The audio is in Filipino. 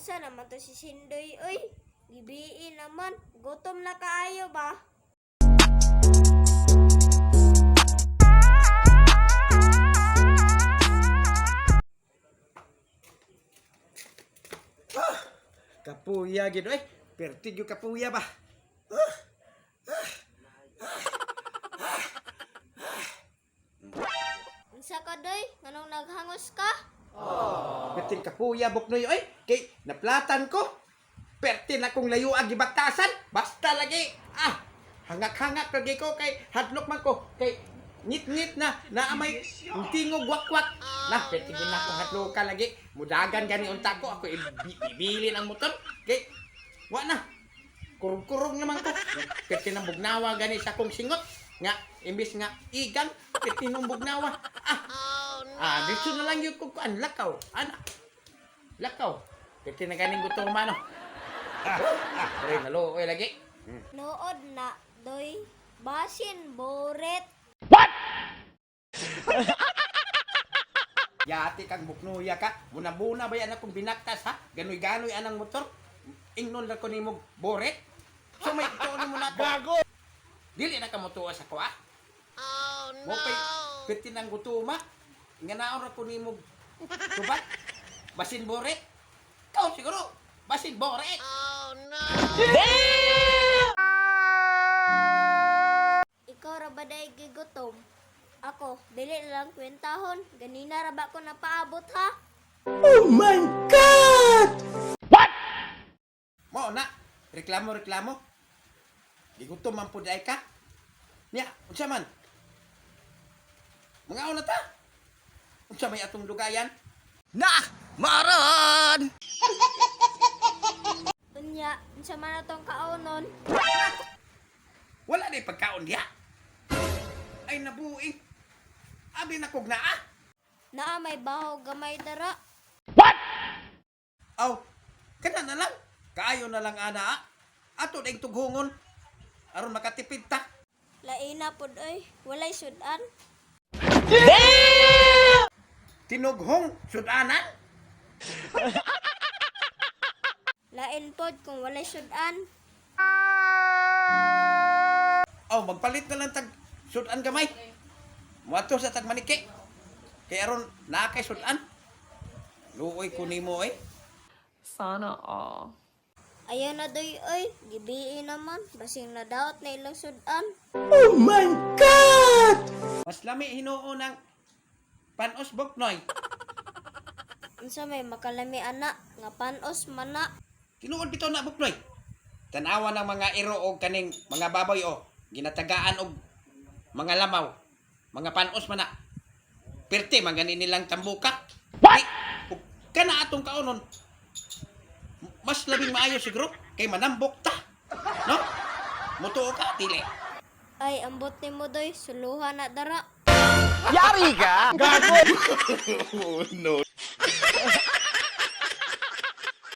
Asa naman to si Sindoy, oy? Gibiin naman. Gutom na kaayo ba? Kapuya gitu perti juga kapuya bah. Unsa ka doy? Nganong naghangos ka? Perti kapuya buknoy kay naplatan ko. Perti na kong layo agi batasan. Basta lagi hangak-hangak lagi ko kay hadlok man ko kay ngit-ngit na naamay tingog wakwak. Nah, perti na ko hadlokan lagi. Mudagan gani unta ko ako ibili ang motor kay wa na. Kurog-kurog naman ko. Perti nang bugnawa gani sa kong singot nga imbis nga igang perti nung bugnawa. Dito na lang yung kukuan lakaw. Lakaw. Perti na ganing gusto kumano. Pre naluoy lagi. Nood na, doy. Basin, boret. Yati kang buknuya ka. Muna-buna ba yan akong binaktas ha? Ganoy-ganoy anang motor. Ingnon na ko ni mo boret. So may ito mo na ko. Gago! Dili na ka mo tuwa sa ko ha? Oh no! Mo pa'y piti ng gutuma. Nga naon na ko ni mo tubat. Basin boret. Kau siguro. Basin boret. Oh no! Ikaw ra ba day gigutom? Ako, dili na lang kwentahon. Ganina ra ba ko napaabot ha? Oh my God! What? Mo na, reklamo. Gigutom man pud ay ka. Nya, unsa man? Mga una ta. Unsa may atong dugayan? Nah, maron! Unya, unsa man atong kaonon? Wala na pagkaon diha. Ay nabuing. Abi na kog naa. Naa may baho gamay dara. Aw, kana na lang. Kaayo na lang ana. Ato na tughungon. Aron makatipid ta. Laina pod oy, walay sudan. Tinughong sudanan. Lain pod kung walay sudan. Aw, magpalit na lang tag sudan gamay. Muadto sa tag maniki. Kay aron naa kay sudan. Luoy ko nimo Sana all. Ayaw na doy oy, gibiin naman. Basing nadaot na ilang sudan. Oh my God! Mas lami hinuon ng panos boknoy. Unsa may makalami ana nga panos mana. Tinuod bitaw na buknoy. Tanawa ng mga iro o kaning mga baboy ginatagaan og mga lamaw, mga panos man na. Perti man ganin nilang tambuka. What? Kana atong kaonon. Mas labing maayo siguro kay manambok ta. No? Mutuo ka dili. Ay, ambot ni mo doy, suluhan na dara. Yari ka. Gago. Oh no.